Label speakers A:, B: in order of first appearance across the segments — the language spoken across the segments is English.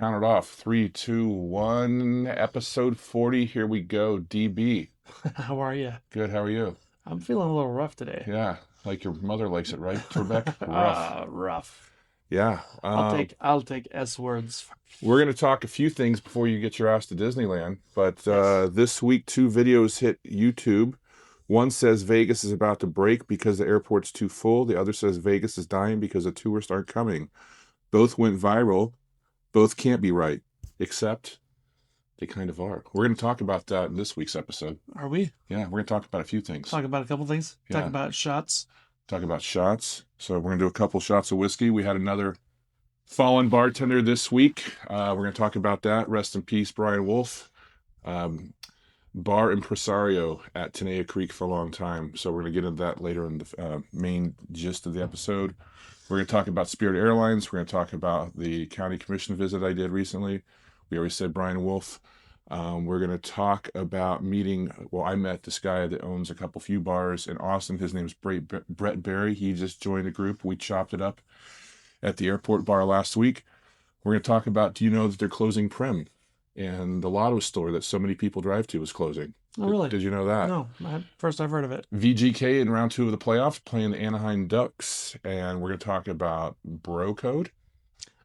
A: Count it off. 3, 2, 1. Episode 40. Here we go. DB.
B: How are you?
A: Good. How are you?
B: I'm feeling a little rough today.
A: Yeah. Like your mother likes it, right, Trebek? Rough.
B: Rough.
A: Yeah.
B: I'll take S words.
A: We're going to talk a few things before you get your ass to Disneyland. But
B: Yes.
A: this week, 2 videos hit YouTube. One says Vegas is about to break because the airport's too full. The other says Vegas is dying because the tourists aren't coming. Both went viral. Both can't be right, except they kind of are. We're going to talk about that in this week's episode.
B: Are we?
A: Yeah, we're going to talk about a few things.
B: Talk about a couple things.
A: Yeah.
B: Talk about shots.
A: Talk about shots. So we're going to do a couple shots of whiskey. We had another fallen bartender this week. We're going to talk about that. Rest in peace, Brian Wolf. Bar impresario at Tenaya Creek for a long time. So we're going to get into that later in the main gist of the episode. We're going to talk about Spirit Airlines. We're going to talk about the County Commission visit I did recently. We already said Brian Wolf. We're going to talk about meeting. Well, I met this guy that owns a few bars in Austin. His name is Brett Berry. He just joined a group. We chopped it up at the airport bar last week. We're going to talk about, do you know that they're closing Primm? And the Lotto Store that so many people drive to is closing.
B: Oh, really?
A: Did you know that?
B: No. First I've heard of it.
A: VGK in round 2 of the playoffs playing the Anaheim Ducks. And we're going to talk about bro code.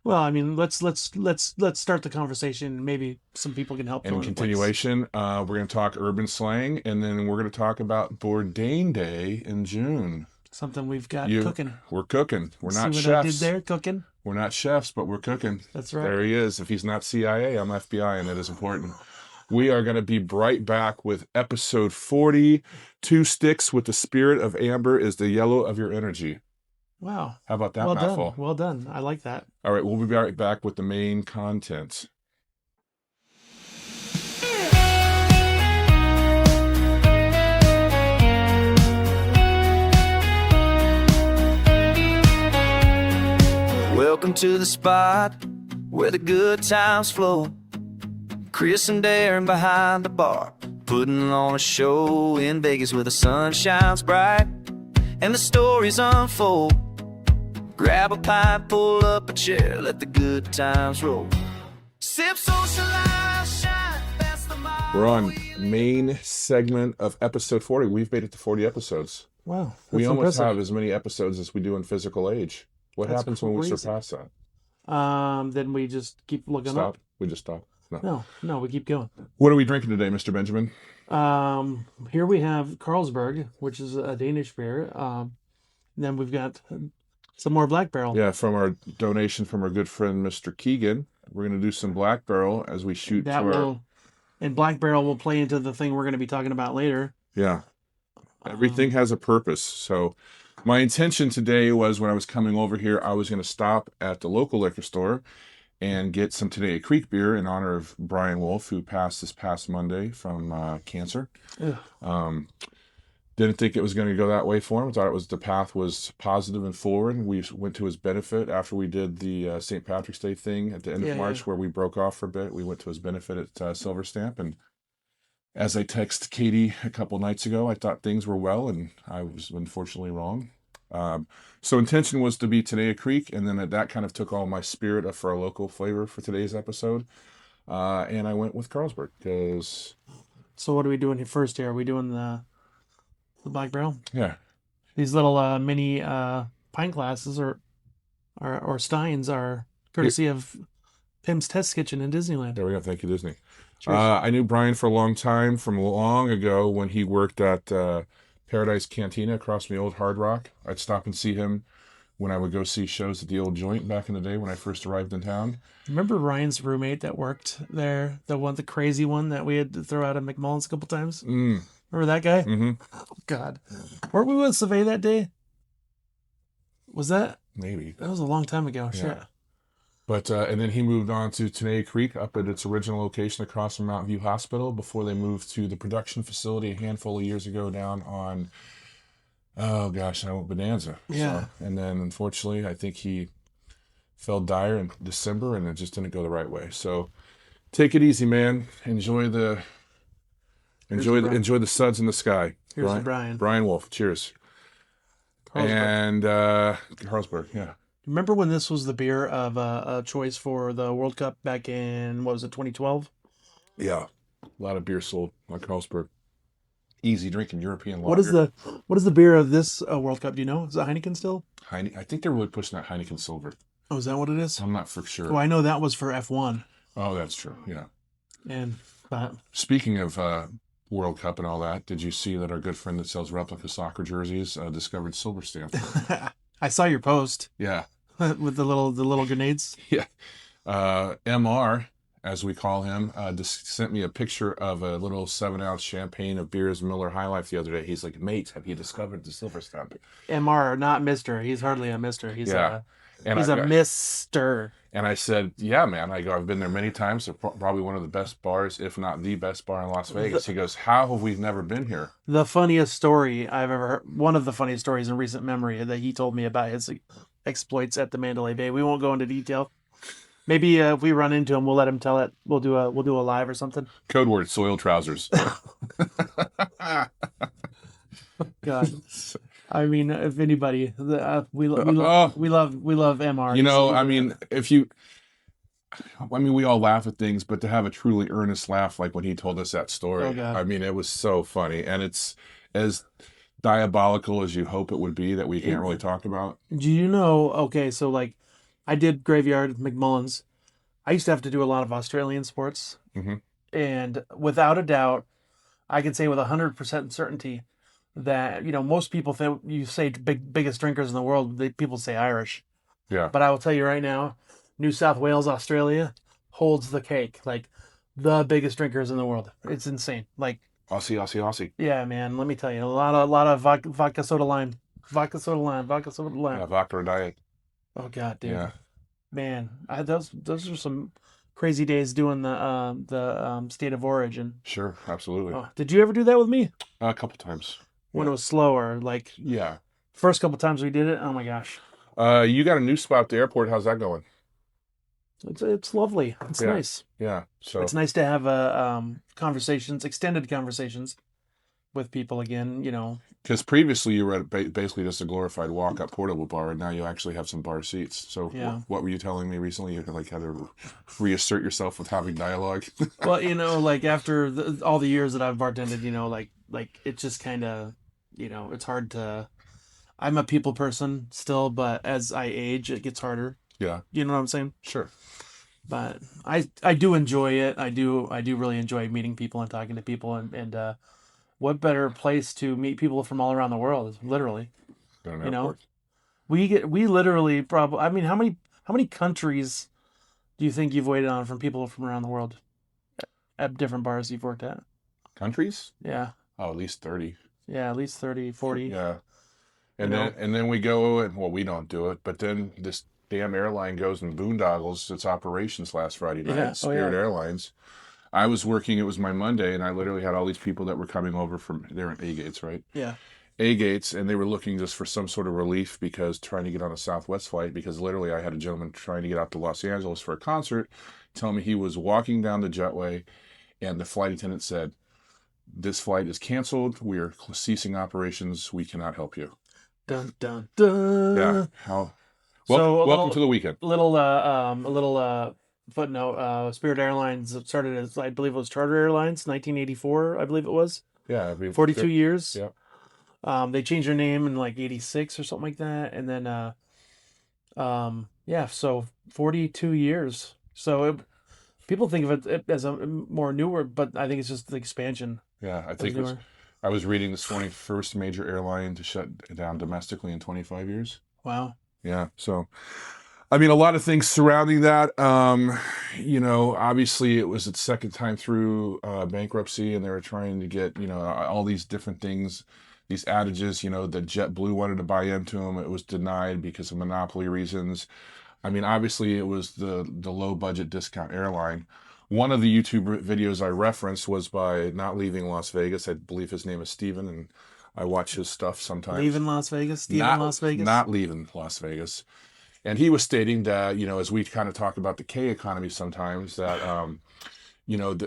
B: Well, I mean, let's start the conversation. Maybe some people can help.
A: And in continuation, we're going to talk urban slang, and then we're going to talk about Bourdain Day in June.
B: Something we've got cooking.
A: We're cooking. We're not
B: See what
A: chefs.
B: I did there, cooking.
A: We're not chefs, but we're cooking.
B: That's right.
A: There he is. If he's not CIA, I'm FBI, and that is important. We are going to be right back with episode 40. 2 sticks with the spirit of amber is the yellow of your energy.
B: Wow.
A: How about that
B: well
A: mouthful?
B: Done. Well done. I like that.
A: All right, we'll be right back with the main content.
C: Welcome to the spot where the good times flow. Chris and Darren behind the bar, putting on a show in Vegas where the sun shines bright and the stories unfold. Grab a pipe, pull up a chair, let the good times roll. Sip, socialize, shine, that's the motto.
A: We're on main segment of episode 40. We've made it to 40 episodes.
B: Wow.
A: We almost have as many episodes as we do in physical age. What happens when we surpass that?
B: Then we just keep looking up.
A: We just stop.
B: No, we keep going.
A: What are we drinking today, Mr. Benjamin?
B: Here we have Carlsberg, which is a Danish beer. Then we've got some more Black Barrel.
A: Yeah, from our donation from our good friend, Mr. Keegan. We're going to do some Black Barrel as we shoot
B: And Black Barrel will play into the thing we're going to be talking about later.
A: Yeah. Everything has a purpose. So my intention today was when I was coming over here, I was going to stop at the local liquor store and get some Tenaya Creek beer in honor of Brian Wolf, who passed this past Monday from cancer. Didn't think it was going to go that way for him. Thought the path was positive and forward. We went to his benefit after we did the St. Patrick's Day thing at the end of March, where we broke off for a bit. We went to his benefit at Silver Stamp, and as I texted Katie a couple nights ago, I thought things were well, and I was unfortunately wrong. So intention was to be Tenaya Creek, and then that kind of took all my spirit for a local flavor for today's episode. And I went with Carlsberg because.
B: So what are we doing first here? Are we doing the Black Barrel?
A: Yeah.
B: These little mini pint glasses or steins are courtesy of Pimm's Test Kitchen in Disneyland.
A: There we go. Thank you, Disney. I knew Brian for a long time, from long ago when he worked at Paradise Cantina across from the old Hard Rock. I'd stop and see him when I would go see shows at the old joint back in the day when I first arrived in town.
B: Remember Ryan's roommate that worked there? The crazy one that we had to throw out of McMullen's a couple times? Remember that guy?
A: Mm-hmm.
B: Oh, God. Weren't we with Survey that day? Was that?
A: Maybe.
B: That was a long time ago. Yeah. Shit.
A: But, and then he moved on to Tenaya Creek up at its original location across from Mountain View Hospital before they moved to the production facility a handful of years ago down on, Bonanza.
B: Yeah.
A: So, and then unfortunately, I think he fell dire in December and it just didn't go the right way. So take it easy, man. Enjoy the suds in the sky.
B: Here's Brian.
A: Brian Wolf. Cheers.
B: Carlsberg.
A: And Carlsberg, yeah.
B: Remember when this was the beer of a choice for the World Cup back in, what was it, 2012?
A: Yeah, a lot of beer sold on Carlsberg. Easy drinking European
B: What is
A: lager.
B: the beer of this World Cup? Do you know? Is it Heineken still?
A: I think they're really pushing that Heineken Silver.
B: Oh, is that what it is?
A: I'm not for sure.
B: Well, I know that was for F1.
A: Oh, that's true. Yeah.
B: And but
A: Speaking of World Cup and all that, did you see that our good friend that sells replica soccer jerseys discovered silver stamp?
B: I saw your post
A: Yeah.
B: with the little grenades.
A: Yeah. MR, as we call him, just sent me a picture of a little 7-ounce champagne of Beers Miller High Life the other day. He's like, mate, have you discovered the silver stamp?
B: MR, not Mister. He's hardly a Mister. He's
A: Yeah.
B: he's a Mister.
A: And I said, yeah, man. I go, I've been there many times. They're probably one of the best bars, if not the best bar in Las Vegas. He goes, how have we never been here?
B: The funniest story I've ever heard, one of the funniest stories in recent memory that he told me about his exploits at the Mandalay Bay. We won't go into detail. Maybe if we run into him, we'll let him tell it. We'll do a live or something.
A: Code word, soiled trousers.
B: God. I mean, if anybody, we love MR.
A: You know, I mean, we all laugh at things, but to have a truly earnest laugh like when he told us that story,
B: Oh, God.
A: I mean, it was so funny. And it's as diabolical as you hope it would be that we can't really talk about.
B: Do you know, okay, so like I did Graveyard at McMullen's. I used to have to do a lot of Australian sports.
A: Mhm.
B: And without a doubt, I can say with 100% certainty that, you know, most people think you say biggest drinkers in the world, people say Irish.
A: Yeah.
B: But I will tell you right now, New South Wales, Australia holds the cake. Like the biggest drinkers in the world. It's insane. Like
A: Aussie.
B: yeah, man. Let me tell you, a lot of vodka soda lime. Vodka soda lime.
A: Yeah, vodka or diet.
B: Oh God, dude.
A: Yeah.
B: Man, those are some crazy days doing the state of origin.
A: Sure, absolutely.
B: Oh, did you ever do that with me?
A: A couple times.
B: When it was slower, like
A: Yeah.
B: first couple times we did it. Oh my gosh,
A: You got a new spot at the airport. How's that going?
B: it's lovely. It's
A: Yeah.
B: nice.
A: Yeah. So
B: It's nice to have extended conversations with people again. You know,
A: because previously you were at basically just a glorified walk-up portable bar, and now you actually have some bar seats. So
B: Yeah.
A: what were you telling me recently? You like had to reassert yourself with having dialogue.
B: well, you know, like after all the years that I've bartended, you know, like it just kind of, you know, it's hard to. I'm a people person still, but as I age, it gets harder.
A: Yeah.
B: You know what I'm saying?
A: Sure.
B: But I do enjoy it. I do really enjoy meeting people and talking to people, and what better place to meet people from all around the world? Literally,
A: Got an
B: you know,
A: airport.
B: we literally probably. I mean, how many countries do you think you've waited on from people from around the world at different bars you've worked at?
A: Countries?
B: Yeah,
A: Oh, at least 30.
B: yeah, at least 30, 40.
A: Yeah. And
B: You know?
A: then we go and well, we don't do it, but then this damn airline goes and boondoggles its operations last Friday night.
B: Yeah. Oh,
A: Spirit
B: yeah.
A: Airlines. I was working, it was my Monday, and I literally had all these people that were coming over from they're in A gates, right?
B: Yeah.
A: A gates, and they were looking just for some sort of relief because trying to get on a Southwest flight, because literally I had a gentleman trying to get out to Los Angeles for a concert, telling me he was walking down the jetway, and the flight attendant said, "This flight is canceled. We are ceasing operations. We cannot help you."
B: Dun dun dun.
A: Yeah. How?
B: So
A: Welcome to the weekend.
B: a little footnote. Spirit Airlines started as, I believe it was Charter Airlines, 1984. I believe it was.
A: Yeah. I mean,
B: 42 years.
A: Yeah.
B: They changed their name in like 86 or something like that, and then yeah, so 42 years. So people think of it as a more newer, but I think it's just the expansion.
A: Yeah. I
B: of
A: think it was,
B: newer.
A: I was reading this morning, first major airline to shut down domestically in 25 years.
B: Wow.
A: Yeah. So, I mean, a lot of things surrounding that. You know, obviously it was its second time through bankruptcy, and they were trying to get, you know, all these different things, these adages, you know, that JetBlue wanted to buy into them. It was denied because of monopoly reasons. I mean, obviously it was the low budget discount airline. One of the YouTube videos I referenced was by Not Leaving Las Vegas. I believe his name is Steven, and I watch his stuff sometimes.
B: Leaving Las Vegas, Steven
A: Not-
B: Las Vegas.
A: Not leaving Las Vegas. And he was stating that, you know, as we kind of talk about the K economy sometimes, that, you know,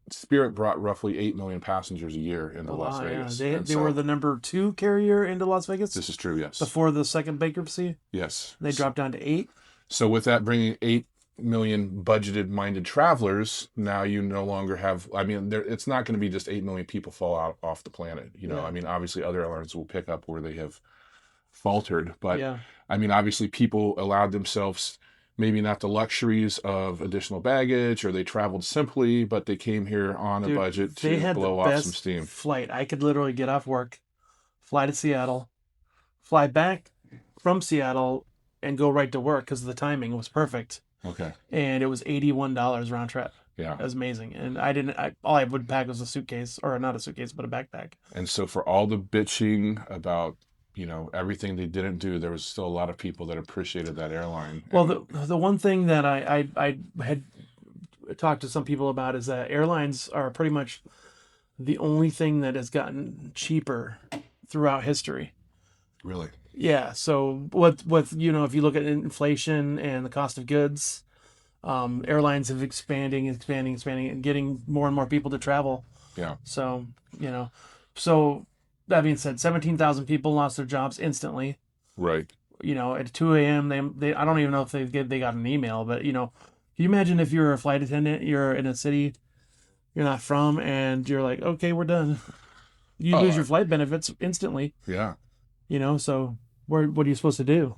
A: Spirit brought roughly 8 million passengers a year into Las
B: Yeah.
A: Vegas.
B: They
A: And
B: they
A: so,
B: were the number 2 carrier into Las Vegas
A: this is true, yes.
B: before the second bankruptcy.
A: Yes.
B: They dropped down to 8.
A: So with that bringing 8 million budgeted minded travelers, now you no longer have, I mean, it's not going to be just 8 million people fall out off the planet. You know,
B: Yeah.
A: I mean, obviously other airlines will pick up where they have faltered, but
B: Yeah.
A: I mean, obviously people allowed themselves maybe not the luxuries of additional baggage, or they traveled simply, but they came here on a
B: Dude,
A: budget
B: they
A: to
B: had
A: blow
B: the
A: off
B: best
A: some steam.
B: flight. I could literally get off work, fly to Seattle, fly back from Seattle, and go right to work because the timing was perfect.
A: Okay.
B: And it was $81 round trip.
A: Yeah.
B: It was amazing. And all I would pack was a suitcase, or not a suitcase, but a backpack.
A: And so for all the bitching about, you know, everything they didn't do, there was still a lot of people that appreciated that airline.
B: Well, the one thing that I had talked to some people about is that airlines are pretty much the only thing that has gotten cheaper throughout history.
A: Really?
B: Yeah. So with you know, if you look at inflation and the cost of goods, airlines have expanding, and getting more and more people to travel.
A: Yeah.
B: So you know, so that being said, 17,000 people lost their jobs instantly.
A: Right.
B: You know, at 2 a.m. they I don't even know if they got an email, but you know, can you imagine if you're a flight attendant, you're in a city you're not from, and you're like, okay, we're done. You lose your flight benefits instantly.
A: Yeah.
B: You know, so what are you supposed to do?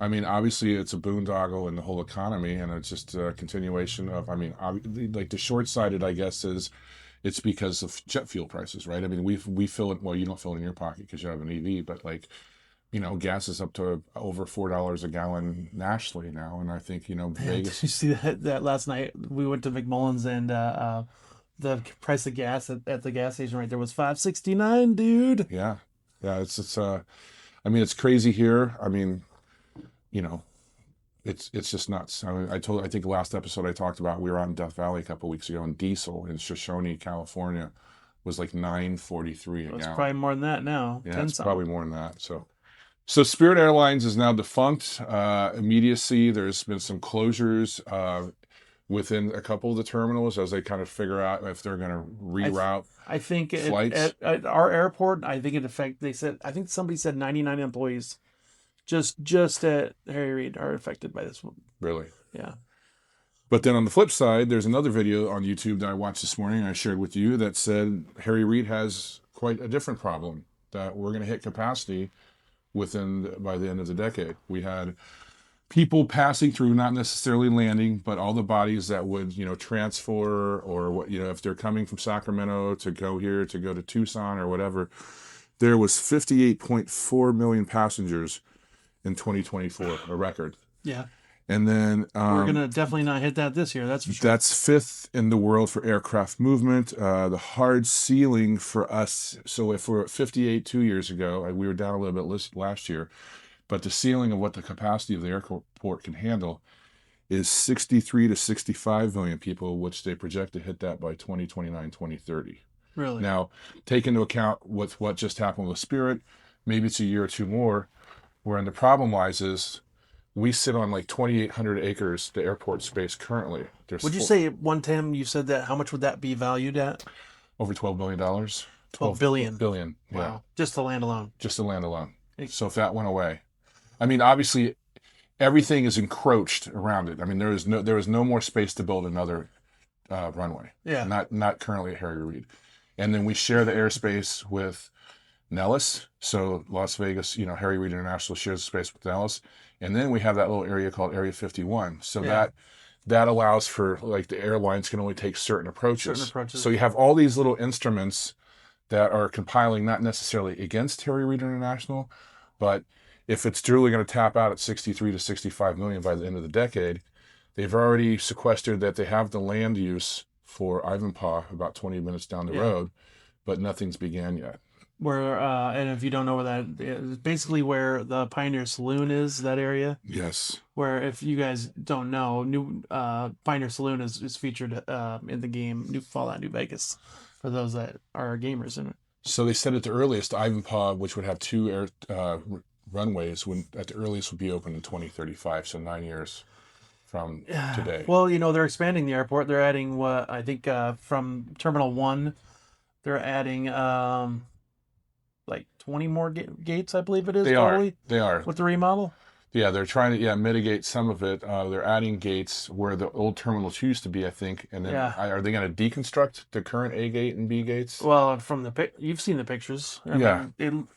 A: I mean, obviously, it's a boondoggle in the whole economy, and it's just a continuation of. I mean, like the short-sighted, I guess, is it's because of jet fuel prices, right? I mean, we fill it. Well, you don't fill it in your pocket because you have an EV, but like, you know, gas is up to over $4 a gallon nationally now, and I think, you know, Vegas.
B: Did you see that last night? We went to McMullen's, and the price of gas at the gas station right there was $5.69, dude.
A: Yeah, it's I mean, it's crazy here. I mean, you know, it's just nuts. I mean, I think last episode I talked about, we were out in Death Valley a couple of weeks ago, and diesel in Shoshone, California, was like $9.43 a
B: It's
A: gallon.
B: probably more than that now.
A: Yeah,
B: 10
A: it's
B: something.
A: probably more than that. So Spirit Airlines is now defunct. Immediacy, there's been some closures within a couple of the terminals as they kind of figure out if they're going to reroute.
B: I think
A: flights.
B: at our airport, I think I think somebody said 99 employees just at Harry Reid are affected by this one.
A: Really?
B: Yeah.
A: But then on the flip side, there's another video on YouTube that I watched this morning, I shared with you, that said Harry Reid has quite a different problem, that we're going to hit capacity by the end of the decade. We had people passing through, not necessarily landing, but all the bodies that would, you know, transfer, or what, you know, if they're coming from Sacramento to go here, to go to Tucson or whatever. There was 58.4 million passengers in 2024, a record.
B: Yeah.
A: And then
B: We're going to definitely not hit that this year. That's for sure.
A: that's 5th in the world for aircraft movement. The hard ceiling for us, so if we're at 58 2 years ago, we were down a little bit last year, but the ceiling of what the capacity of the airport can handle is 63 to 65 million people, which they project to hit that by 2029, 2030.
B: Really?
A: Now, take into account with what just happened with Spirit, maybe it's a year or two more, wherein the problem lies is we sit on like 2,800 acres, the airport space currently.
B: Would you say one time you said that, how much would that be valued at?
A: over $12 billion?
B: 12 billion.
A: Billion, yeah.
B: Wow. Just the land alone.
A: Just the land alone. So if that went away, I mean, obviously, everything is encroached around it. I mean, there is no more space to build another runway.
B: Yeah.
A: Not currently at Harry Reid. And then we share the airspace with Nellis. So Las Vegas, you know, Harry Reid International shares the space with Nellis. And then we have that little area called Area 51. So that allows for, like, the airlines can only take certain approaches. So you have all these little instruments that are compiling, not necessarily against Harry Reid International, but if it's truly going to tap out at 63 to 65 million by the end of the decade, they've already sequestered that they have the land use for Ivanpah about 20 minutes down the road, but nothing's began yet.
B: Where, and if you don't know where that is, basically where the Pioneer Saloon is, that area.
A: Yes.
B: Where, if you guys don't know, Pioneer Saloon is featured in the game Fallout New Vegas, for those that are gamers in it.
A: So they said at the earliest, Ivanpah, which would have 2 runways, at the earliest would be open in 2035, so 9 years. from today.
B: Well, they're expanding the airport. They're adding what I think from Terminal 1, they're adding like 20 more gates, I believe it is,
A: They
B: probably,
A: are. They are.
B: with the remodel.
A: Yeah, they're trying to mitigate some of it. They're adding gates where the old terminals used to be, I think, and then
B: Yeah.
A: are they going to deconstruct the current A gate and B gates?
B: Well, from you've seen the pictures. I
A: Yeah.
B: mean,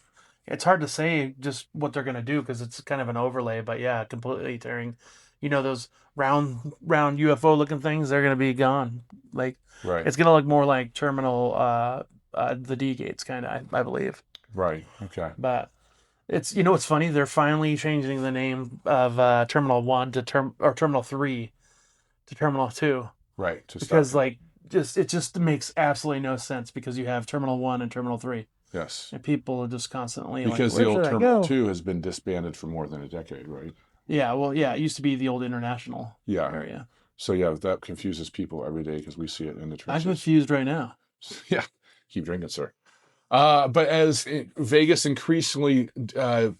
B: it's hard to say just what they're going to do because it's kind of an overlay, but yeah, completely tearing, those round UFO looking things, they're going to be gone. Like,
A: Right.
B: it's going to look more like terminal, the D gates kind of, I believe.
A: Right. Okay.
B: But it's, it's funny. They're finally changing the name of Terminal 1 to Terminal 3 to Terminal 2
A: Right.
B: because it just makes absolutely no sense because you have Terminal 1 and Terminal 3.
A: Yes.
B: And people are just constantly
A: Because
B: like,
A: the old
B: where should I
A: Terminal
B: go?
A: 2 has been disbanded for more than a decade, right?
B: Yeah, well, yeah, it used to be the old international
A: Yeah.
B: area.
A: So yeah, that confuses people every day because we see it in the
B: I'm
A: trenches.
B: confused right now.
A: Yeah. Keep drinking, sir. But as Vegas increasingly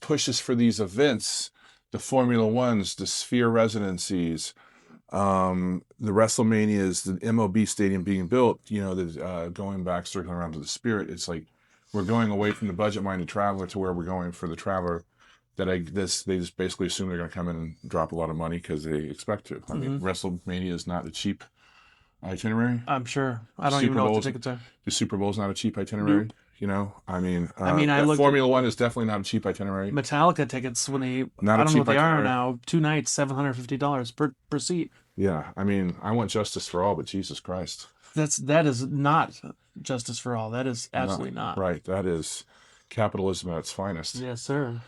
A: pushes for these events, the Formula Ones, the Sphere residencies, the WrestleManias, the MLB stadium being built, going back, circling around to the Spirit, it's like we're going away from the budget-minded traveler to where we're going for the traveler that they just basically assume they're going to come in and drop a lot of money because they expect to. I mean, WrestleMania is not a cheap itinerary.
B: I'm sure. I don't even know what the tickets are.
A: The Super Bowl is not a cheap itinerary. I mean,
B: I looked
A: Formula One is definitely not a cheap itinerary.
B: Metallica tickets when they
A: Not a
B: I don't know
A: cheap
B: what they are
A: itinerary.
B: now. 2 nights, $750 per seat.
A: Yeah, I mean, I want justice for all, but Jesus Christ,
B: That is not justice for all. That is absolutely not.
A: right? That is capitalism at its finest.
B: Yes, sir.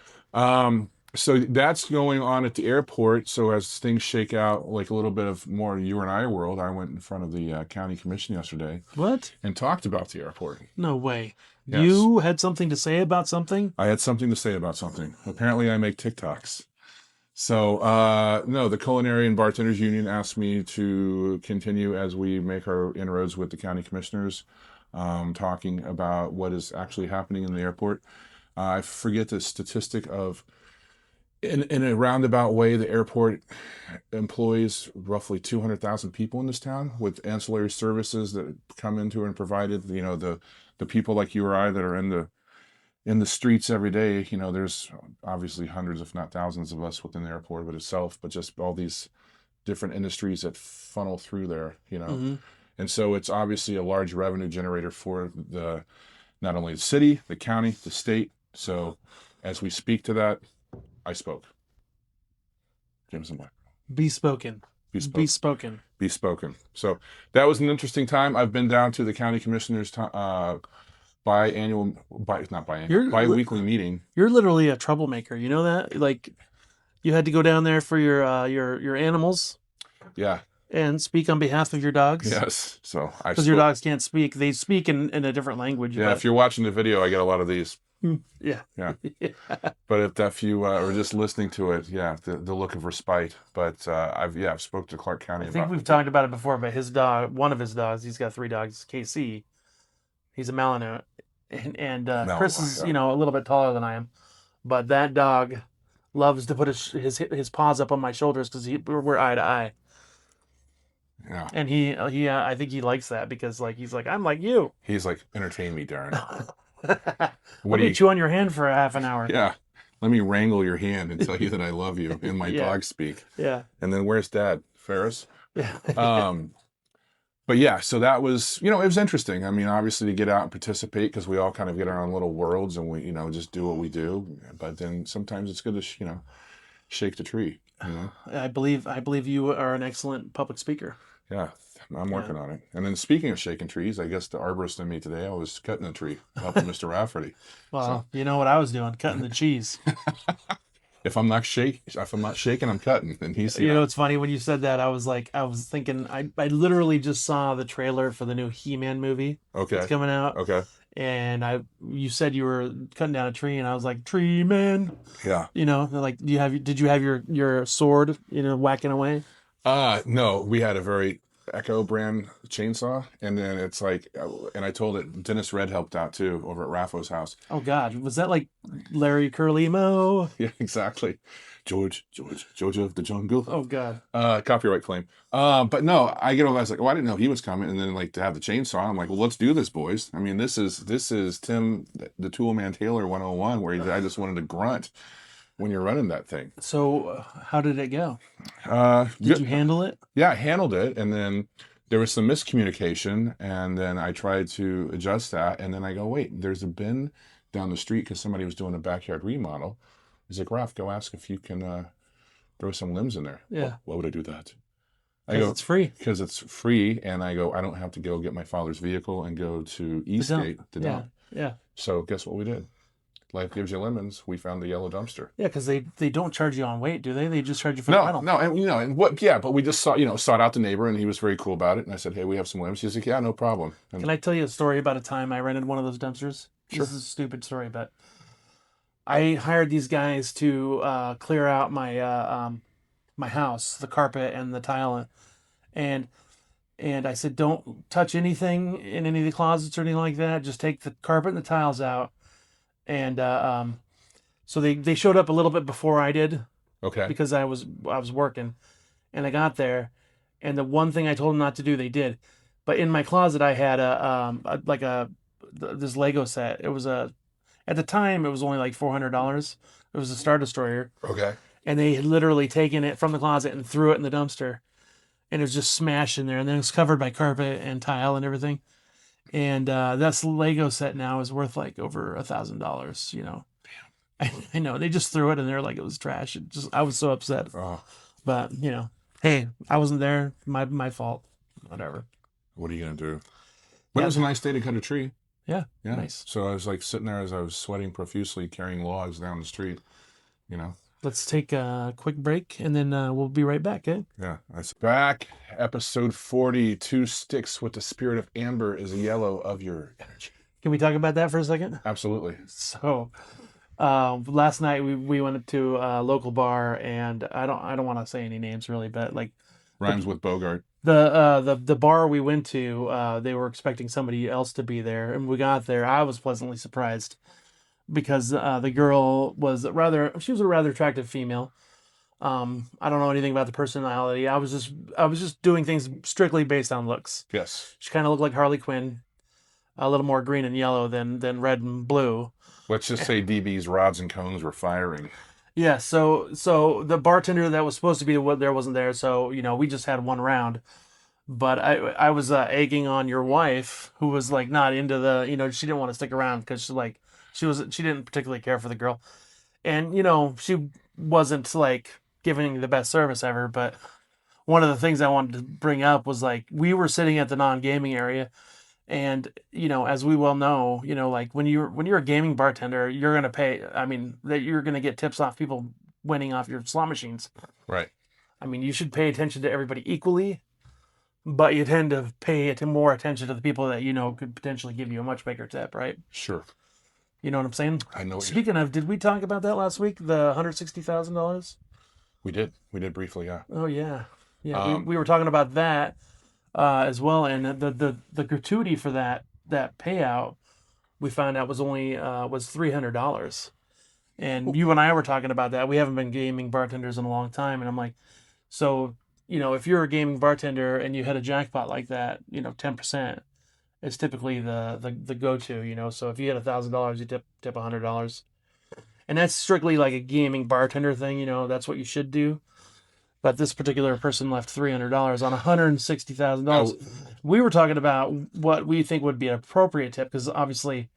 A: So that's going on at the airport. So as things shake out, like a little bit of more you and I world, I went in front of the county commission yesterday
B: What?
A: and talked about the airport.
B: No way.
A: Yes.
B: You had something to say about something?
A: I had something to say about something. Apparently, I make TikToks. So, no, the Culinary and Bartenders Union asked me to continue as we make our inroads with the county commissioners, talking about what is actually happening in the airport. I forget the statistic of, in a roundabout way, the airport employs roughly 200,000 people in this town with ancillary services that come into and provided, the people like you or I that are in the streets every day. There's obviously hundreds, if not thousands of us within the airport itself, but just all these different industries that funnel through there,
B: Mhm.
A: And so it's obviously a large revenue generator for not only the city, the county, the state. So as we speak to that, I spoke. Jameson Black.
B: Be spoken.
A: Be spoken.
B: Be spoken.
A: Be spoken. So that was an interesting time. I've been down to the county commissioners' bi-weekly meeting.
B: You're literally a troublemaker. You know that? Like, you had to go down there for your animals
A: Yeah.
B: and speak on behalf of your dogs.
A: Yes. So I
B: Because your dogs can't speak. They speak in a different language.
A: Yeah.
B: but-
A: If you're watching the video, I get a lot of these.
B: yeah.
A: Yeah. But if you are just listening to it, yeah, the look of respite. But I've spoke to Clark County
B: I think
A: about
B: we've talked about it before, but his dog, one of his dogs, he's got 3 dogs. KC, he's a Malinois, and Chris is
A: yeah.
B: a little bit taller than I am, but that dog loves to put his paws up on my shoulders because we're eye to eye,
A: Yeah.
B: and he I think he likes that because he's like, I'm like you.
A: He's like, entertain me, Darren.
B: Let
A: What do
B: me
A: you?
B: chew on your hand for a half an hour.
A: Yeah. Let me wrangle your hand and tell you that I love you in my
B: Yeah.
A: dog speak.
B: Yeah.
A: And then where's Dad? Ferris?
B: Yeah.
A: But yeah, so that was, it was interesting. I mean, obviously to get out and participate because we all kind of get our own little worlds and we, just do what we do. But then sometimes it's good to, shake the tree.
B: I believe you are an excellent public speaker.
A: Yeah, I'm working on it. And then speaking of shaking trees, I guess the arborist in me today, I was cutting a tree, helping Mr. Rafferty.
B: Well, you know what I was doing? Cutting the cheese.
A: If I'm not shaking, I'm cutting. And he's,
B: It's funny when you said that. I was thinking, I literally just saw the trailer for the new He-Man movie.
A: Okay.
B: It's coming out.
A: Okay.
B: And you said you were cutting down a tree, and I was like, tree man.
A: Yeah.
B: Like, did you have your sword, whacking away?
A: No, we had a very Echo brand chainsaw, and then it's like, and I told it. Dennis Red helped out too over at Raffo's house.
B: Oh God, was that like Larry Curly Moe?
A: Yeah, exactly. George of the jungle.
B: Oh God.
A: Copyright claim. But no, I was like, oh, I didn't know he was coming, and then like to have the chainsaw, I'm like, well, let's do this, boys. I mean, this is Tim the Tool Man Taylor 101, where I just wanted to grunt when you're running that thing.
B: So how did it go?
A: Good.
B: Did you handle it?
A: Yeah, I handled it, and then there was some miscommunication, and then I tried to adjust that, and then I go, wait, there's a bin down the street because somebody was doing a backyard remodel. He's like, Ralph, go ask if you can throw some limbs in there.
B: Yeah.
A: Why would I do that? I
B: 'Cause
A: go,
B: it's free.
A: because it's free, and I go, I don't have to go get my father's vehicle and go to Eastgate to
B: Yeah.
A: dump.
B: Yeah.
A: So guess what we did? Life gives you lemons. We found the yellow dumpster.
B: Yeah, because they don't charge you on weight, do they? They just charge you for the rental.
A: No, and and what? Yeah, but we just sought out the neighbor, and he was very cool about it. And I said, hey, we have some limbs. He's like, yeah, no problem. And
B: Can I tell you a story about a time I rented one of those dumpsters?
A: Sure.
B: This is a stupid story, but I hired these guys to clear out my house, the carpet and the tile, and I said, don't touch anything in any of the closets or anything like that. Just take the carpet and the tiles out. And so they showed up a little bit before I did
A: Okay.
B: because I was working, and I got there, and the one thing I told them not to do, they did. But in my closet, I had this Lego set. It was at the time it was only like $400. It was a Star Destroyer,
A: Okay.
B: and they had literally taken it from the closet and threw it in the dumpster, and it was just smashed in there, and then it was covered by carpet and tile and everything. And that's Lego set now is worth like over $1,000. You know, I know they just threw it in there like it was trash. I was so upset.
A: Oh,
B: But hey, I wasn't there. My fault. Whatever.
A: what are you gonna do? But
B: Yeah.
A: it was a nice day to cut a tree.
B: Yeah.
A: Yeah.
B: Nice.
A: So I was like sitting there as I was sweating profusely, carrying logs down the street.
B: Let's take a quick break and then we'll be right back. Okay.
A: Yeah. Back, episode 40. 2 sticks with the spirit of amber is a yellow of your energy.
B: Can we talk about that for a second?
A: Absolutely.
B: So, last night we went to a local bar, and I don't want to say any names really, but like
A: Rhymes with Bogart.
B: the bar we went to, they were expecting somebody else to be there, and we got there. I was pleasantly surprised because the girl was a rather attractive female. I don't know anything about the personality. I was just doing things strictly based on looks.
A: Yes.
B: She kind of looked like Harley Quinn, a little more green and yellow than red and blue.
A: Let's just say DB's rods and cones were firing.
B: Yeah, so the bartender that was supposed to be there wasn't there, so we just had one round. But I was egging on your wife, who was like not into the she didn't want to stick around because she didn't particularly care for the girl, and she wasn't like giving the best service ever. But one of the things I wanted to bring up was like we were sitting at the non-gaming area. And as we well know, like when you're a gaming bartender, you're gonna pay. I mean, that you're gonna get tips off people winning off your slot machines.
A: Right.
B: I mean, you should pay attention to everybody equally, but you tend to pay more attention to the people that could potentially give you a much bigger tip, right?
A: Sure.
B: You know what I'm saying?
A: I know.
B: Speaking of, did we talk about that last week? The $160,000.
A: We did briefly. Yeah.
B: Oh yeah, yeah. We were talking about that. As well, and the gratuity for that payout we found out was only was $300, and you and I were talking about that. We haven't been gaming bartenders in a long time, and I'm like, so if you're a gaming bartender and you hit a jackpot like that, 10% is typically the go-to. So if you hit $1,000, you tip $100, and that's strictly like a gaming bartender thing. That's what you should do. But this particular person left $300 on $160,000. We were talking about what we think would be an appropriate tip because obviously,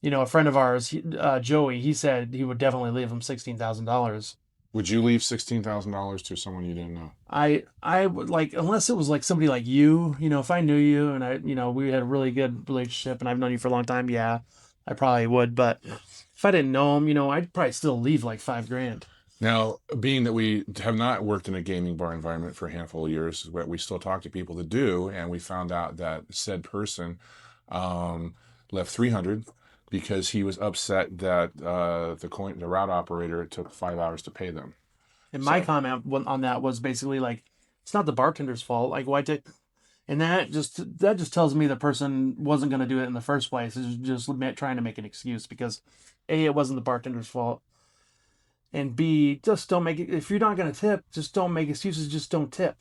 B: a friend of ours, Joey, he said he would definitely leave him $16,000.
A: Would you leave $16,000 to someone you didn't know?
B: I would like, unless it was like somebody like you, if I knew you and we had a really good relationship and I've known you for a long time, yeah, I probably would. But if I didn't know him, I'd probably still leave like $5,000.
A: Now, being that we have not worked in a gaming bar environment for a handful of years, but we still talk to people that do, and we found out that said person left $300 because he was upset that the route operator took 5 hours to pay them.
B: And my comment on that was basically like, it's not the bartender's fault. Like, why take And that just tells me the person wasn't going to do it in the first place. It's just trying to make an excuse because A, it wasn't the bartender's fault. And B, just don't make it. If you're not going to tip, just don't make excuses. Just don't tip.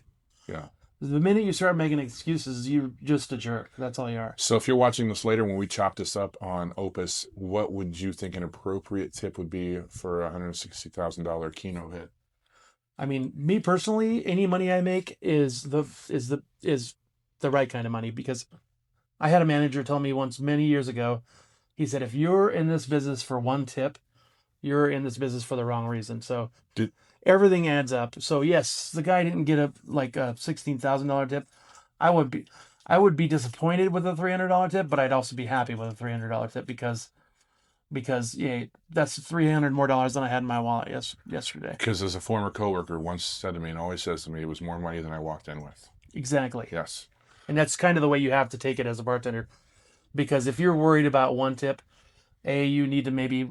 A: Yeah.
B: The minute you start making excuses, you're just a jerk. That's all you are.
A: So if you're watching this later, when we chop this up on Opus, what would you think an appropriate tip would be for a $160,000 Keno hit?
B: I mean, me personally, any money I make is the right kind of money, because I had a manager tell me once many years ago, he said, if you're in this business for one tip, you're in this business for the wrong reason. So everything adds up. So yes, the guy didn't get a $16,000 tip. I would be disappointed with a $300 tip, but I'd also be happy with a $300 tip because yeah, that's $300 more than I had in my wallet yesterday.
A: Because as a former coworker once said to me, and always says to me, it was more money than I walked in with.
B: Exactly.
A: Yes.
B: And that's kind of the way you have to take it as a bartender, because if you're worried about one tip, you need to maybe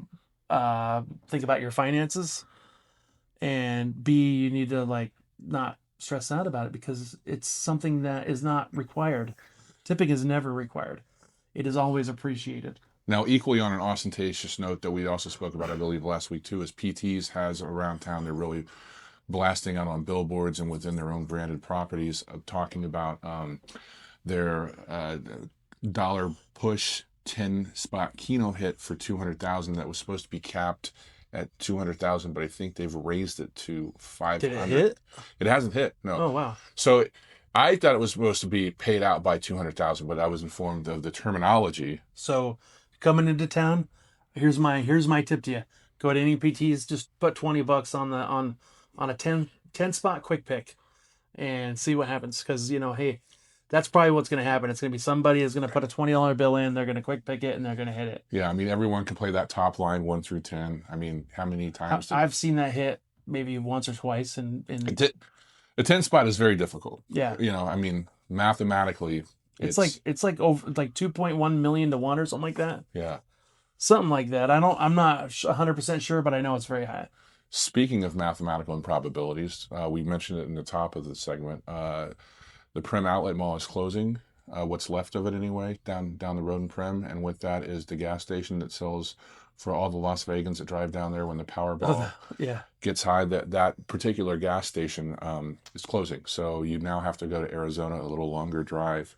B: think about your finances, and B, you need to not stress out about it because it's something that is not required. Tipping is never required. It is always appreciated.
A: Now, equally on an ostentatious note that we also spoke about, I believe, last week too, is PTs has around town, they're really blasting out on billboards and within their own branded properties, talking about their dollar push 10-spot Keno hit for $200,000 that was supposed to be capped at $200,000, but I think they've raised it to $500,000.
B: Did it hit?
A: It hasn't hit. No.
B: Oh wow.
A: So I thought it was supposed to be paid out by $200,000, but I was informed of the terminology.
B: So coming into town, here's my tip to you. Go to any PTs, just put $20 on a 10 spot quick pick and see what happens. Because hey, that's probably what's going to happen. It's going to be somebody is going to put a $20 bill in, they're going to quick pick it, and they're going to hit it.
A: Yeah, I mean, everyone can play that top line 1 through 10. I mean, how many times?
B: I've seen that hit maybe once or twice.
A: A 10 spot is very difficult.
B: Yeah.
A: I mean, mathematically,
B: it's like over 2.1 million to 1 or something like that.
A: Yeah.
B: Something like that. I'm not 100% sure, but I know it's very high.
A: Speaking of mathematical improbabilities, we mentioned it in the top of the segment. The Primm Outlet Mall is closing. What's left of it anyway, down the road in Primm, and with that is the gas station that sells for all the Las Vegans that drive down there when the Powerball gets high. That particular gas station is closing, so you now have to go to Arizona, a little longer drive,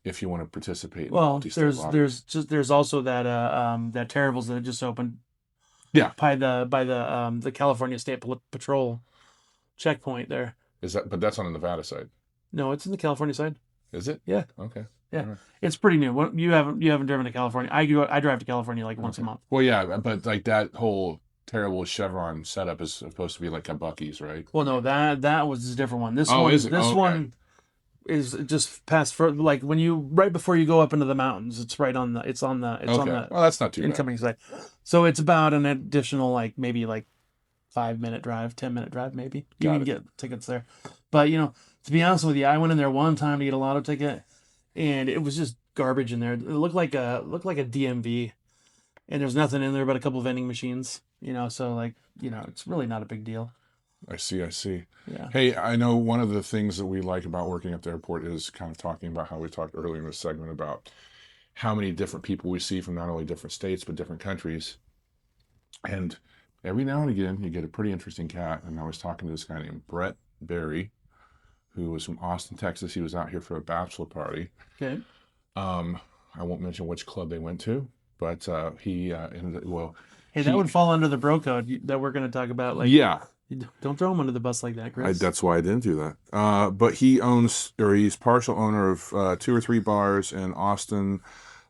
A: if you want to participate.
B: Well, there's also that Terrible's that just opened.
A: Yeah,
B: by the California State Patrol checkpoint there.
A: But that's on the Nevada side.
B: No, it's in the California side.
A: Is it?
B: Yeah.
A: Okay.
B: Yeah, right. It's pretty new. You haven't driven to California. I drive to California once a month.
A: Well, yeah, but that whole Terrible Chevron setup is supposed to be like a Buc-ee's, right?
B: Well, no, that was a different one. This one is just past for when you right before you go up into the mountains. It's right on the. It's on the.
A: Well, that's not too
B: incoming side. So it's about an additional maybe 5-minute drive, 10-minute drive, maybe. You can get tickets there, but to be honest with you, I went in there one time to get a lotto ticket, and it was just garbage in there. It looked like a DMV, and there's nothing in there but a couple of vending machines. So it's really not a big deal.
A: I see.
B: Yeah.
A: Hey, I know one of the things that we like about working at the airport is kind of talking about how we talked earlier in this segment about how many different people we see from not only different states but different countries, and every now and again you get a pretty interesting cat. And I was talking to this guy named Brett Berry, who was from Austin, Texas. He was out here for a bachelor party.
B: Okay.
A: I won't mention which club they went to, but he ended up,
B: that would fall under the bro code that we're going to talk about.
A: Yeah.
B: Don't throw him under the bus like that, Chris.
A: That's why I didn't do that. But he's partial owner of 2 or 3 bars in Austin,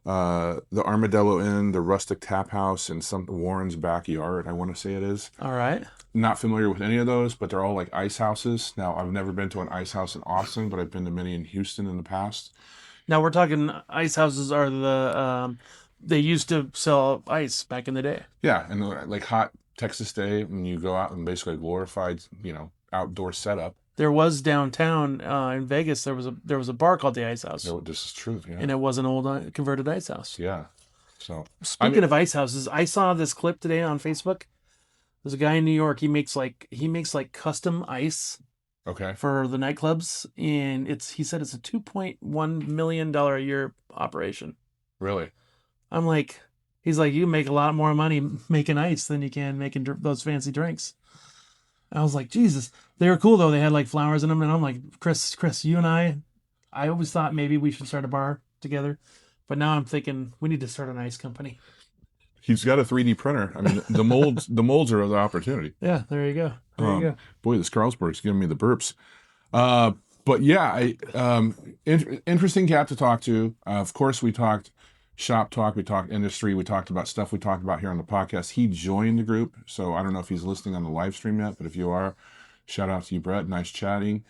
A: the Armadillo Inn, the Rustic Tap House, and some Warren's Backyard, I want to say it is.
B: All right.
A: Not familiar with any of those, but they're all like ice houses. Now, I've never been to an ice house in Austin, but I've been to many in Houston in the past.
B: Now, we're talking ice houses are they used to sell ice back in the day.
A: Yeah, and like hot Texas day, when you go out and basically glorified, outdoor setup.
B: There was downtown in Vegas. There was a bar called the Ice House.
A: No, this is true. Yeah.
B: And it was an old converted ice house.
A: Yeah. So
B: speaking of ice houses, I saw this clip today on Facebook. There's a guy in New York. He makes custom ice
A: Okay.
B: for the nightclubs, and he said it's a $2.1 million a year operation.
A: Really?
B: I'm like, he's like, you make a lot more money making ice than you can making those fancy drinks. And I was like, Jesus, they were cool though. They had like flowers in them, and I'm like, Chris, you and I always thought maybe we should start a bar together, but now I'm thinking we need to start an ice company.
A: He's got a 3D printer. I mean, the molds are the opportunity.
B: Yeah, there you go. There you go.
A: Boy, this Carlsberg's giving me the burps. But yeah, interesting cat to talk to. Of course, we talked shop talk, we talked industry, we talked about stuff we talked about here on the podcast. He joined the group, so I don't know if he's listening on the live stream yet, but if you are, shout out to you, Brett. Nice chatting.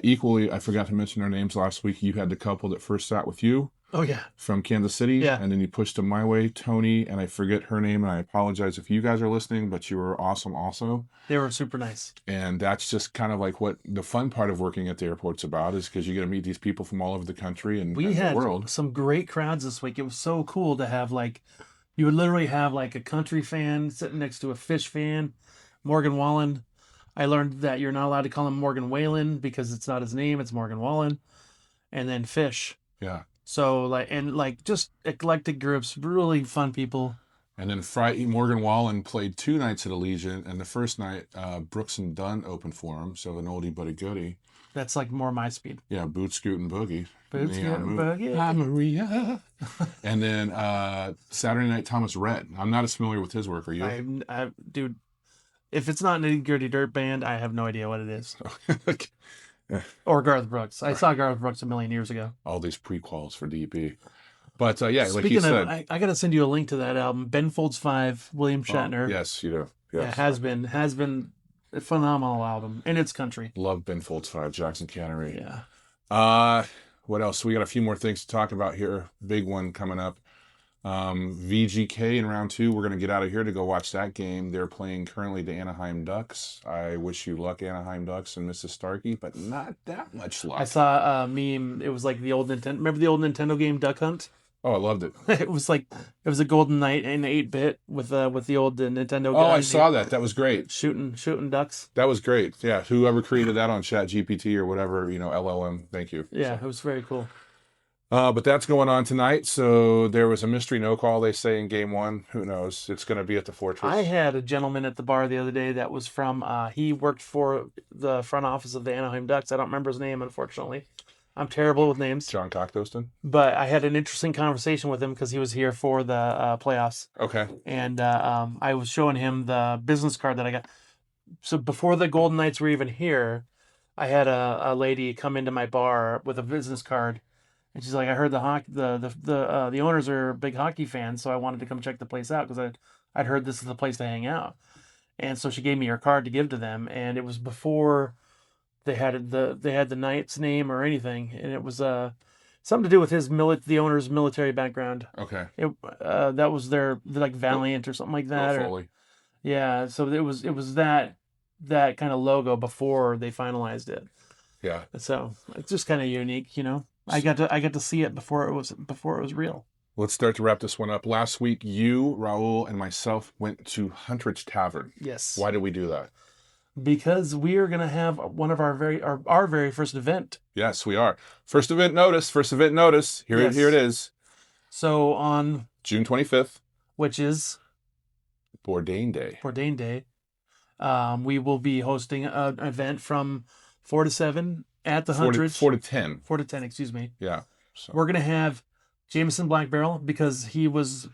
A: Equally, I forgot to mention their names last week. You had the couple that first sat with you.
B: Oh yeah.
A: From Kansas City.
B: Yeah.
A: And then you pushed them my way, Tony, and I forget her name, and I apologize if you guys are listening, but you were awesome also.
B: They were super nice.
A: And that's just kind of like what the fun part of working at the airport's about, is because you get to meet these people from all over the country and
B: we
A: the
B: had
A: world.
B: some great crowds this week. It was so cool to have like, you would literally have like a country fan sitting next to a fish fan, Morgan Wallen. I learned that you're not allowed to call him Morgan Whalen because it's not his name, it's Morgan Wallen. And then fish.
A: Yeah.
B: So like just eclectic groups, really fun people.
A: And then Friday, Morgan Wallen played 2 nights at Allegiant, and the first night, Brooks and Dunn opened for him, so an oldie but a goodie.
B: That's like more my speed.
A: Yeah, Boot Scoot and Boogie.
B: Boot Scoot and Boogie.
A: Hi, Maria. And then Saturday night, Thomas Rhett. I'm not as familiar with his work. Are you?
B: Dude, if it's not Nitty Gritty Dirt Band, I have no idea what it is. Or Garth Brooks. I saw Garth Brooks a million years ago.
A: All these prequels for DP. But yeah, like
B: Speaking
A: you said.
B: I got to send you a link to that album. Ben Folds 5, William Shatner.
A: Yes, you do. Yes.
B: Yeah, has been a phenomenal album. And it's country.
A: Love Ben Folds 5, Jackson Cannery.
B: Yeah.
A: What else? We got a few more things to talk about here. Big one coming up. VGK in round 2. We're going to get out of here to go watch that game. They're playing currently the Anaheim Ducks. I wish you luck, Anaheim Ducks and Mrs. Starkey, but not that much luck.
B: I saw a meme. It was like the old Nintendo. Remember the old Nintendo game Duck Hunt?
A: Oh, I loved it.
B: It was a Golden Knight in 8-bit with the old Nintendo.
A: Oh, I saw that. That was great.
B: Shooting ducks.
A: That was great. Yeah, whoever created that on ChatGPT or whatever, LLM. Thank you.
B: Yeah, it was very cool.
A: But that's going on tonight. So there was a mystery no call, they say, in game 1. Who knows? It's going to be at the Fortress.
B: I had a gentleman at the bar the other day that was from. He worked for the front office of the Anaheim Ducks. I don't remember his name, unfortunately. I'm terrible with names.
A: John Cockdoston?
B: But I had an interesting conversation with him because he was here for the playoffs.
A: Okay.
B: And I was showing him the business card that I got. So before the Golden Knights were even here, I had a lady come into my bar with a business card, and she's like, "I heard the owners are big hockey fans, so I wanted to come check the place out because I'd heard this is the place to hang out." And so she gave me her card to give to them, and it was before they had the Knight's name or anything, and it was something to do with the owner's military background.
A: Okay.
B: That was their like Valiant or something like that. Yeah, so it was that kind of logo before they finalized it.
A: Yeah.
B: So it's just kind of unique, I got to see it before it was real.
A: Let's start to wrap this one up. Last week, you, Raul, and myself went to Huntridge Tavern.
B: Yes.
A: Why did we do that?
B: Because we are going to have one of our very first event.
A: Yes, we are. First event notice. Here
B: Yes.
A: it is.
B: So on
A: June 25th.
B: Which is
A: Bourdain Day.
B: We will be hosting an event from 4 to 7 at the Huntridge.
A: 4 to 10.
B: 4 to 10, excuse me.
A: Yeah. So.
B: We're going to have Jameson Black Barrel because he was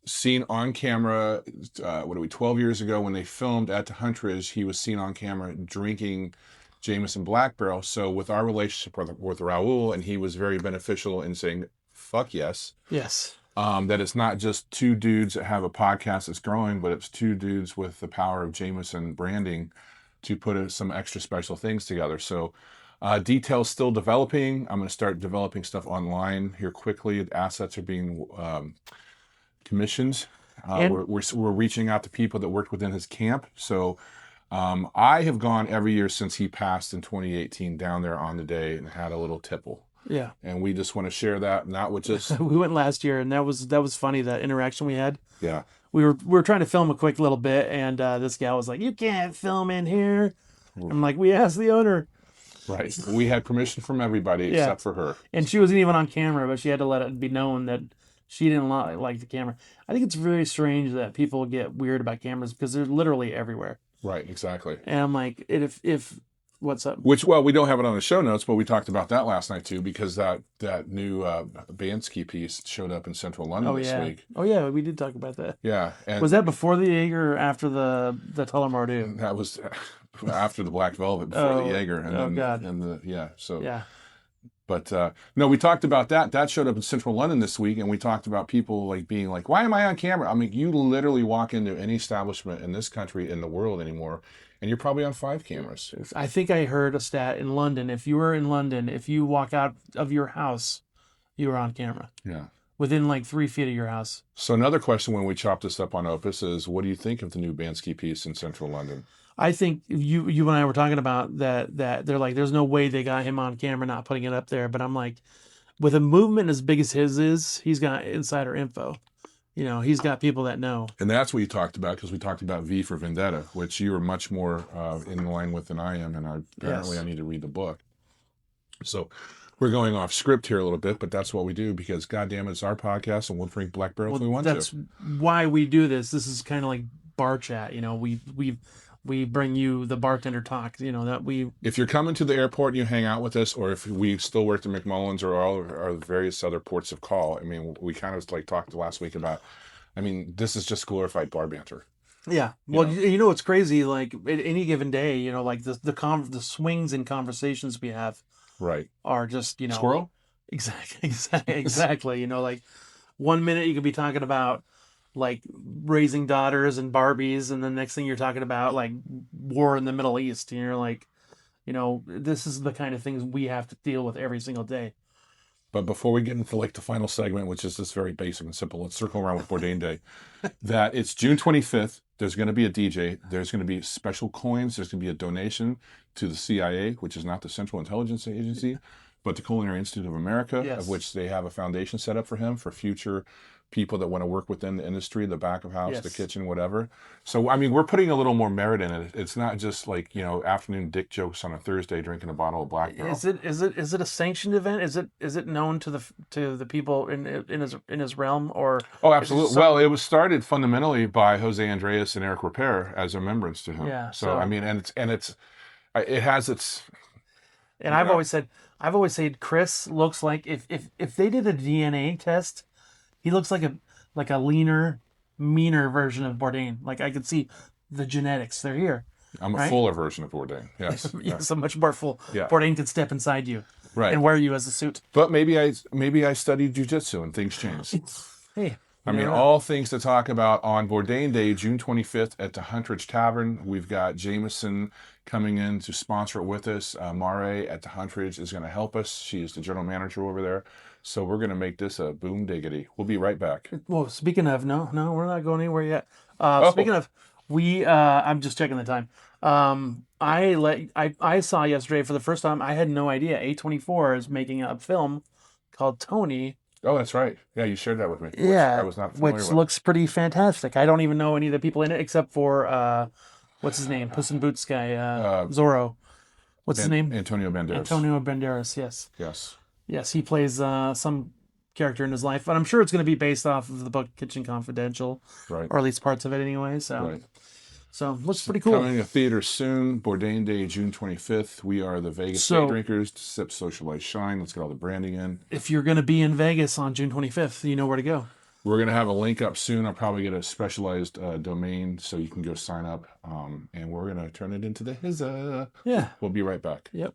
A: seen on camera, 12 years ago when they filmed at the Huntridge, he was seen on camera drinking Jameson Black Barrel. So with our relationship with Raul, and he was very beneficial in saying, fuck yes.
B: Yes.
A: That it's not just 2 dudes that have a podcast that's growing, but it's 2 dudes with the power of Jameson branding to put some extra special things together. So details still developing. I'm going to start developing stuff online here quickly. The assets are being commissions. We're reaching out to people that worked within his camp. So I have gone every year since he passed in 2018 down there on the day and had a little tipple.
B: Yeah.
A: And we just want to share that, not with just
B: we went last year, and that was funny, that interaction we had.
A: Yeah.
B: We were trying to film a quick little bit, and this gal was like, "You can't film in here." I'm like, we asked the owner.
A: Right. We had permission from everybody
B: Yeah.
A: except for her.
B: And she wasn't even on camera, but she had to let it be known that she didn't like the camera. I think it's very strange that people get weird about cameras because they're literally everywhere.
A: Right, exactly.
B: And I'm like, if what's up?
A: Which, well, we don't have it on the show notes, but we talked about that last night too, because that new Bansky piece showed up in Central London this week.
B: Oh yeah, we did talk about that.
A: Yeah. And
B: Was that before the Jaeger or after the Tullamore?
A: that was after the Black Velvet, before the Jaeger. And then,
B: God.
A: And yeah. But no, we talked about that. That showed up in Central London this week, and we talked about people like being like, "Why am I on camera?" I mean, you literally walk into any establishment in this country, in the world anymore, and you're probably on 5 cameras.
B: I think I heard a stat in London. If you were in London, if you walk out of your house, you were on camera.
A: Yeah.
B: Within like 3 feet of your house.
A: So another question when we chop this up on Opus is, what do you think of the new Bansky piece in Central London?
B: I think you and I were talking about that they're like, there's no way they got him on camera not putting it up there. But I'm like, with a movement as big as his is, he's got insider info. You know, he's got people that know.
A: And that's what you talked about, because we talked about V for Vendetta, which you are much more in line with than I am. And apparently
B: Yes.
A: I need to read the book. So we're going off script here a little bit, but that's what we do, because goddamn, it's our podcast and we'll drink black barrel if we want
B: That's
A: to.
B: why we do this. This is kind of like bar chat. You know, we bring you the bartender talk, you know, that we...
A: If you're coming to the airport and you hang out with us, or if we still work at McMullen's or all of our various other ports of call, I mean, we kind of like talked last week about, I mean, this is just glorified bar banter.
B: Yeah. Well, you know, it's crazy. Like at any given day, you know, like the swings in conversations we have
A: Right.
B: are just, you know...
A: Squirrel?
B: Exactly. You know, like 1 minute you could be talking about like raising daughters and Barbies, and the next thing you're talking about like war in the Middle East, and you're like, you know, this is the kind of things we have to deal with every single day.
A: But before we get into like the final segment, which is just very basic and simple, let's circle around with Bourdain Day. That it's June 25th. There's going to be a DJ. There's going to be special coins. There's going to be a donation to the CIA, which is not the Central Intelligence Agency, but the Culinary Institute of America,
B: Yes.
A: of which they have a foundation set up for him for future people that want to work within the industry, the back of house, the
B: Yes.
A: kitchen, whatever. So, I mean, we're putting a little more merit in it. It's not just like, you know, afternoon dick jokes on a Thursday drinking a bottle of Black Barrel.
B: Is it a sanctioned event? Is it known to the people in his realm, or...
A: Oh, absolutely. Well, it was started fundamentally by Jose Andreas and Eric Repair as a remembrance to him.
B: Yeah,
A: So,
B: so-
A: I mean, it has its...
B: And I've always said Chris looks like if they did a DNA test, he looks like a leaner, meaner version of Bourdain. Like I could see the genetics. They're here.
A: I'm a
B: right?
A: fuller version of Bourdain. Yes.
B: Yes, a much more full.
A: Yeah.
B: Bourdain could step inside you
A: Right.
B: and wear you as a suit.
A: But maybe I studied jujitsu and things changed.
B: Hey.
A: I mean, all things to talk about on Bourdain Day, June 25th at the Huntridge Tavern. We've got Jameson coming in to sponsor it with us. Mare at the Huntridge is going to help us. She is the general manager over there. So we're going to make this a boom diggity. We'll be right back.
B: Well, speaking of, no, we're not going anywhere yet. Speaking of, I'm just checking the time. I saw yesterday for the first time. I had no idea A24 is making a film called Tony.
A: Oh, that's right. Yeah, you shared that with me.
B: Yeah,
A: I was not familiar
B: which
A: with.
B: looks pretty fantastic. I don't even know any of the people in it except for what's his name, Puss in Boots guy, Zorro. What's his name?
A: Antonio Banderas.
B: Antonio Banderas. Yes, he plays some character in his life, but I'm sure it's going to be based off of the book Kitchen Confidential,
A: Right.
B: or at least parts of it anyway. So,
A: Right.
B: so looks pretty cool.
A: Coming to theaters soon. Bourdain Day, June 25th. We are the Vegas Day Drinkers. Sip, Socialize, Shine. Let's get all the branding in.
B: If you're going to be in Vegas on June 25th, you know where to go.
A: We're going to have a link up soon. I'll probably get a specialized domain so you can go sign up. And we're going to turn it into the HIZA.
B: Yeah.
A: We'll be right back.
B: Yep.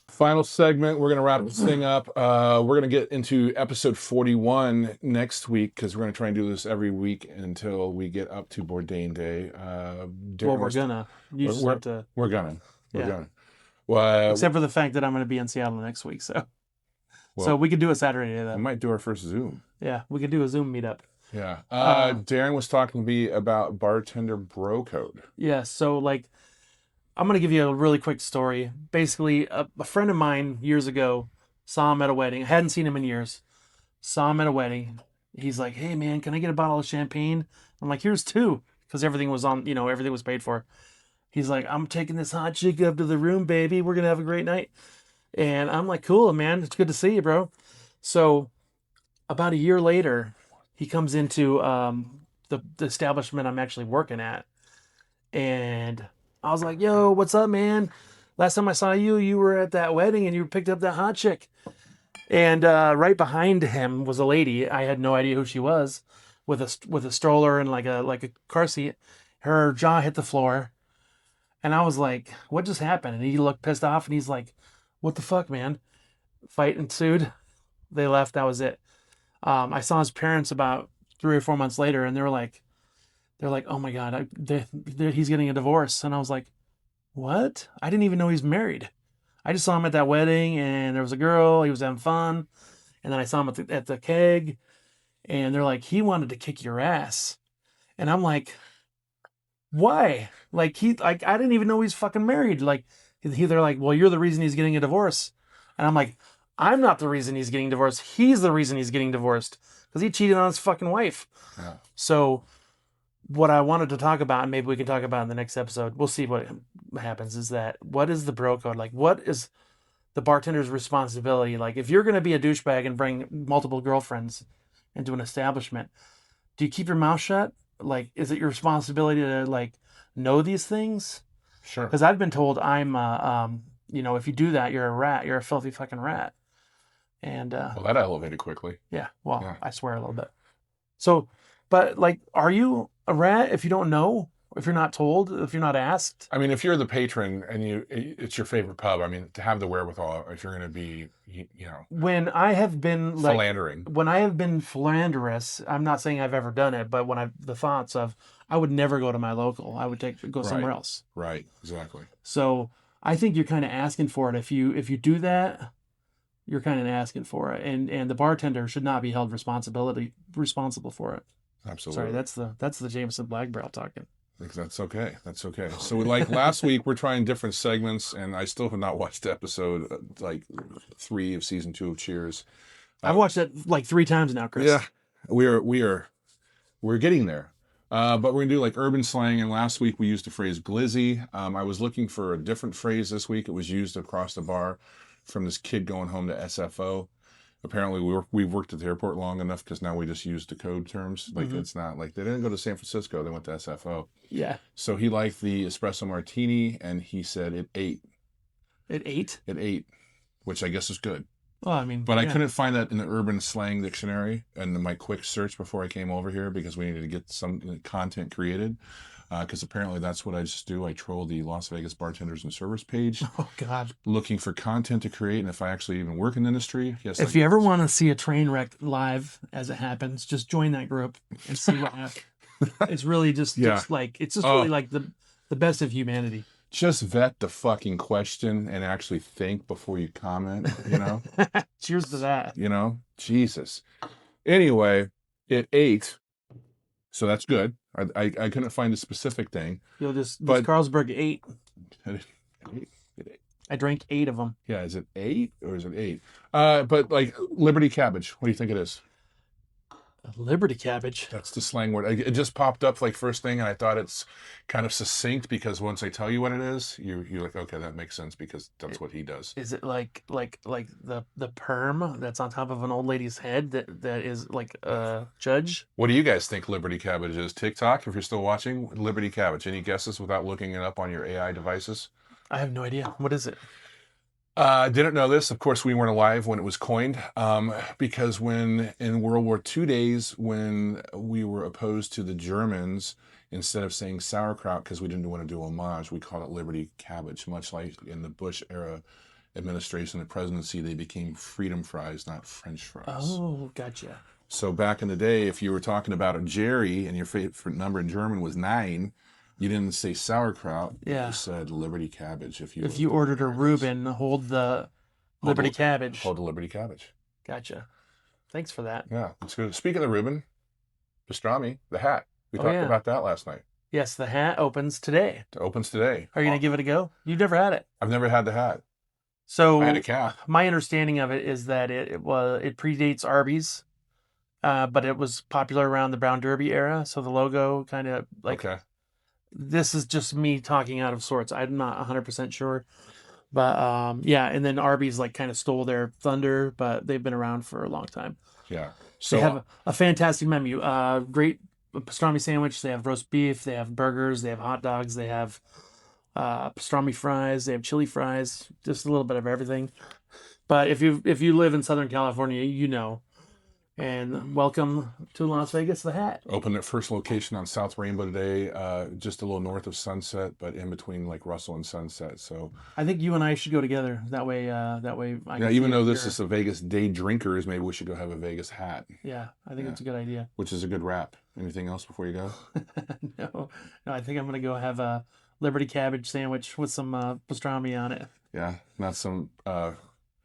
A: Final segment. We're going to wrap this thing up. We're going to get into episode 41 next week, because we're going to try and do this every week until we get up to Bourdain Day.
B: Well, we're gonna. You just have to.
A: We're gonna. We're
B: Yeah.
A: gonna. Well,
B: Except for the fact that I'm going to be in Seattle next week, so
A: Well,
B: we could do a Saturday
A: we
B: then.
A: might do our first Zoom.
B: Yeah, we could do a Zoom meetup.
A: Yeah. Darren was talking to me about Bartender Bro Code.
B: Yeah, so like, I'm going to give you a really quick story. Basically, a friend of mine years ago saw him at a wedding. I hadn't seen him in years. Saw him at a wedding. He's like, hey man, can I get a bottle of champagne? I'm like, here's 2, because everything was on, everything was paid for. He's like, I'm taking this hot chick up to the room, baby. We're gonna have a great night. And I'm like, cool, man. It's good to see you, bro. So about a year later, he comes into the establishment I'm actually working at. And I was like, yo, what's up, man? Last time I saw you, you were at that wedding and you picked up that hot chick. And right behind him was a lady. I had no idea who she was, with a stroller and like a car seat. Her jaw hit the floor, and I was like, "What just happened?" And he looked pissed off, and he's like, "What the fuck, man?" Fight ensued. They left. That was it. I saw his parents about 3 or 4 months later, and they're like, "Oh my god, he's getting a divorce." And I was like, "What?" I didn't even know he's married. I just saw him at that wedding, and there was a girl. He was having fun, and then I saw him at the keg, and they're like, "He wanted to kick your ass," and I'm like, "Why?" Like I didn't even know he's fucking married. Like they're like, "Well, you're the reason he's getting a divorce," and I'm like, "I'm not the reason he's getting divorced. He's the reason he's getting divorced because he cheated on his fucking wife."
A: Yeah.
B: So what I wanted to talk about, and maybe we can talk about in the next episode, we'll see what happens, is that what is the bro code? Like, what is the bartender's responsibility? Like, if you're going to be a douchebag and bring multiple girlfriends into an establishment, do you keep your mouth shut? Like, is it your responsibility to, like, know these things?
A: Sure.
B: Because I've been told if you do that, you're a rat. You're a filthy fucking rat. And,
A: Well, that elevated quickly.
B: yeah, well,
A: Yeah.
B: I swear a little bit. So, but, like, are you a rat if you don't know? If you're not told? If you're not asked?
A: I mean, if you're the patron and it's your favorite pub, I mean, to have the wherewithal, if you're going to be,
B: When I have been, like,
A: philandering.
B: when I have been philanderous, I'm not saying I've ever done it, but the thoughts of, I would never go to my local. I would go somewhere else.
A: Right, exactly.
B: So I think you're kind of asking for it. If you do that, you're kind of asking for it. And the bartender should not be held responsible for it.
A: Absolutely.
B: Sorry, that's the Jameson Black Barrel talking.
A: That's okay. That's okay. So, like last week, we're trying different segments, and I still have not watched episode 3 of season 2 of Cheers.
B: I've watched it like 3 times now, Chris.
A: Yeah, we're getting there. But we're gonna do like urban slang, and last week we used the phrase glizzy. I was looking for a different phrase this week. It was used across the bar from this kid going home to SFO. Apparently, we've worked at the airport long enough because now we just use the code terms. Like It's not like they didn't go to San Francisco; they went to SFO.
B: Yeah.
A: So he liked the espresso martini, and he said it ate.
B: It ate?
A: It ate, which I guess is good.
B: Well, I mean,
A: But I
B: yeah.
A: couldn't find that in the urban slang dictionary and in my quick search before I came over here because we needed to get some content created. Because apparently that's what I just do. I troll the Las Vegas bartenders and servers page,
B: Oh God!
A: looking for content to create, and if I actually even work in the industry, yes.
B: If you ever want to see a train wreck live as it happens, just join that group and see what happens. It's really just really like the best of humanity.
A: Just vet the fucking question and actually think before you comment.
B: Cheers to that.
A: Jesus. Anyway, it ate, so that's good. I couldn't find a specific thing.
B: This
A: But-
B: Carlsberg 8.
A: It ate.
B: I drank 8 of them.
A: Yeah, is it 8 or is it 8? But like Liberty Cabbage, what do you think it is?
B: Liberty cabbage.
A: That's the slang word. It just popped up like first thing, and I thought it's kind of succinct because once I tell you what it is, you're like, okay, that makes sense because that's what he does.
B: Is it like the perm that's on top of an old lady's head that is like a judge?
A: What do you guys think Liberty Cabbage is? TikTok, if you're still watching, Liberty Cabbage. Any guesses without looking it up on your AI devices?
B: I have no idea. What is it?
A: Didn't know this. Of course, we weren't alive when it was coined, because when in World War II days, when we were opposed to the Germans, instead of saying sauerkraut because we didn't want to do homage, we called it Liberty Cabbage. Much like in the Bush era administration and presidency, they became freedom fries, not French fries.
B: Oh, gotcha.
A: So back in the day, if you were talking about a Jerry and your favorite number in German was 9, you didn't say sauerkraut.
B: Yeah.
A: You said Liberty Cabbage. If
B: you ordered a Reuben, hold the Liberty cabbage.
A: Hold the Liberty Cabbage.
B: Gotcha. Thanks for that.
A: Yeah, that's good. Speaking of Reuben, pastrami, the hat. We talked about that last night.
B: Yes, the hat opens today.
A: It opens today.
B: Are you going to give it a go? You've never had it.
A: I've never had the hat.
B: So
A: I had a cap.
B: my understanding of it is that it predates Arby's, but it was popular around the Brown Derby era. So the logo kind of like
A: Okay.
B: this is just me talking out of sorts. I'm not 100% sure. But yeah, and then Arby's like kind of stole their thunder, but they've been around for a long time.
A: Yeah.
B: They
A: So
B: have a fantastic menu. Great pastrami sandwich. They have roast beef. They have burgers. They have hot dogs. They have pastrami fries. They have chili fries. Just a little bit of everything. But if you live in Southern California, you know. And welcome to Las Vegas, the Hat.
A: opened their first location on South Rainbow today, just a little north of Sunset, but in between like Russell and Sunset. So
B: I think you and I should go together. That way I
A: yeah,
B: can
A: even
B: see
A: though
B: if
A: this
B: you're-
A: is a Vegas day drinkers, maybe we should go have a Vegas hat,
B: Yeah, I think
A: Yeah.
B: it's a good idea.
A: which is a good wrap. Anything else before you go?
B: No, I think I'm gonna go have a Liberty cabbage sandwich with some pastrami on it
A: Yeah, not some.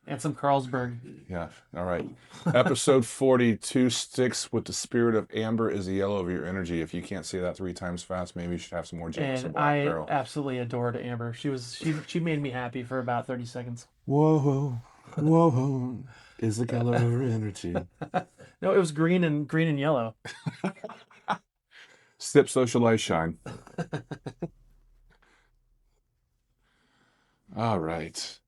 B: and some Carlsberg.
A: Yeah. All right. Episode 42 sticks with the spirit of amber is the yellow of your energy. If you can't say that 3 times fast, maybe you should have some more Jameson
B: And
A: Black
B: I
A: Barrel.
B: absolutely adored Amber. She made me happy for about 30 seconds.
A: Whoa, whoa, is the color of her energy.
B: No, it was green and yellow.
A: Sip, socialize, shine. All right.